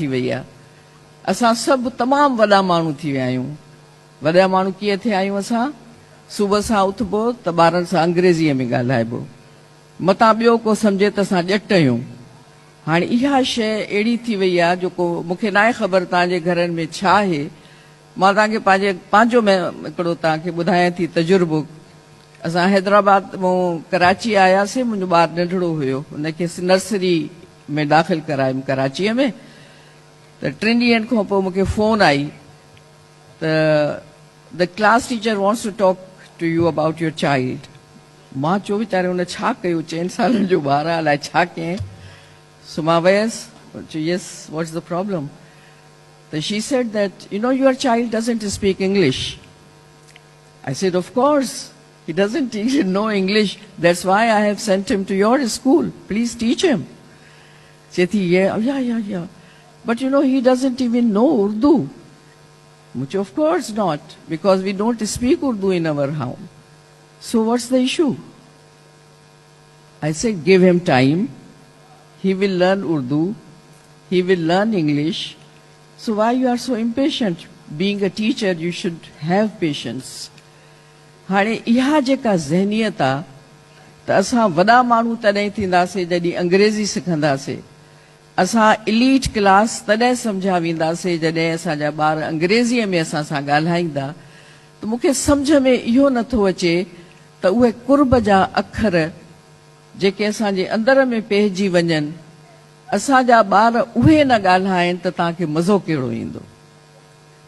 थी वई आहे। असां सभु तमामु वॾा माण्हू थी विया आहियूं। वॾा माण्हू कीअं थिया आहियूं असां? सुबुह सां उथबो त ॿारनि सां अंग्रेज़ीअ में ॻाल्हाइबो, मतां ॿियो को सम्झे त असां ॼट आहियूं। हाणे इहा शइ अहिड़ी थी वई आहे जेको मूंखे न आहे ख़बर तव्हांजे घरनि में छा आहे। मां तव्हांखे पंहिंजो हिकिड़ो तव्हांखे ॿुधायां थी तजुर्बो। असां हैदराबाद मां कराची आयासीं, मुंहिंजो ॿारु नंढड़ो हुयो, हुनखे नर्सरी में दाख़िल करायुमि कराचीअ में। त 3 ॾींहंनि खां पोइ मूंखे फ़ोन आई त the class teacher wants to talk to you about your child. मां चयो वीचारे हुन छा कयो, 4 सालनि जो ॿारु आहे, अलाए छा कयईं। सो मां वयसि, yes what is the problem? So she said that, your child doesn't speak English. I said, of course, he doesn't even know English. That's why I have sent him to your school. Please teach him. She said, yeah. But he doesn't even know Urdu. Which of course not, because we don't speak Urdu in our home. So what's the issue? I said, give him time. He will learn Urdu. He will learn English. So why you are so impatient? Being a teacher, you should have patience. हाणे इहा जेका ज़हनियत आहे त असां वॾा माण्हू तॾहिं थींदासीं जॾहिं अंग्रेज़ी सिखंदासीं। असां इलीट क्लास तॾहिं सम्झा वेंदासीं जॾहिं असांजा ॿार अंग्रेज़ीअ में असां सां ॻाल्हाईंदा। त मूंखे सम्झ में इहो नथो अचे त उहे कुर्ब जा अखर जेके असांजे अंदर में पइजी वञनि, असांजा ॿार उहे न ॻाल्हाइनि त तव्हांखे मज़ो कहिड़ो ईंदो।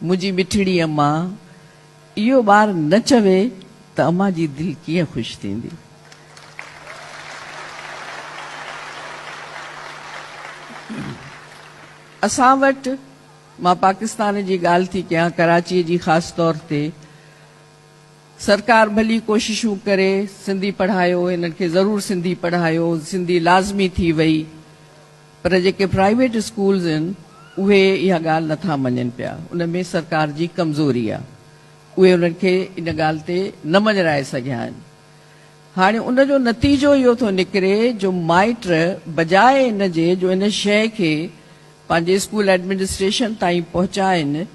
मुंहिंजी मिठड़ी अम्मा, इहो ॿारु न चवे त अम्मा जी दिलि कीअं ख़ुशि थींदी। असां वटि, मां पाकिस्तान जी ॻाल्हि थी कयां, कराचीअ जी ख़ासि तौर ते, सरकार भली कोशिशूं करे सिंधी पढ़ायो, हिननि खे ज़रूरु सिंधी पढ़ायो, सिंधी लाज़मी थी वई, पर जेके प्राइवेट स्कूल्स आहिनि उहे इहा ॻाल्हि नथा मञनि पिया। उन में सरकार जी कमज़ोरी आहे, उहे उन्हनि खे इन ॻाल्हि ते न मञराए सघिया आहिनि। हाणे उनजो नतीजो इहो थो निकिरे जो माइट बजाए इन जे जो इन शइ खे पंहिंजे स्कूल एडमिनिस्ट्रेशन ताईं पहुचाइनि,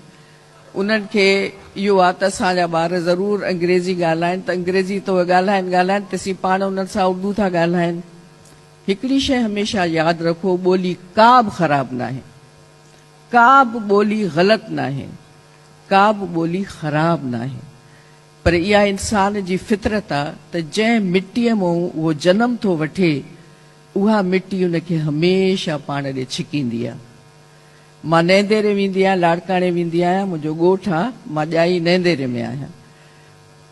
उन्हनि खे इहो आहे त असांजा ॿार ज़रूरु अंग्रेज़ी ॻाल्हाइनि, त अंग्रेज़ी तो ॻाल्हाइनि तेसीं पाण उन्हनि सां उर्दू था ॻाल्हाइनि। हिकिड़ी शइ हमेशह यादि रखो, ॿोली का बि ख़राबु न आहे, का बि ॿोली ग़लति न आहे, का बि ॿोली ख़राबु न आहे, पर इहा इंसान जी फितरत आहे त जंहिं मिटीअ मां उहो जनम थो वठे, उहा मिटी उनखे हमेशह पाण ॾे छिकींदी आहे। मां नैंदेरे वेंदी आहियां, लाड़काणे वेंदी आहियां, मुंहिंजो ॻोठु आहे, मां ॼाई नैंदेरे में आहियां।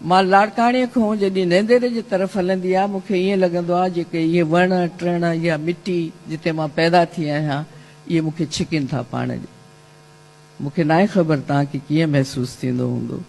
मां लाड़काणे खां जॾहिं नैंदेरे जे तरफ़ हलंदी आहे, मूंखे ईअं लॻंदो आहे जेके इहे वण टिण, इहा मिटी जिते मां पैदा थी आहियां, इहे मूंखे छिकीनि था पाण ॾे। मूंखे न आहे ख़बर तव्हांखे कीअं महसूसु थींदो हूंदो।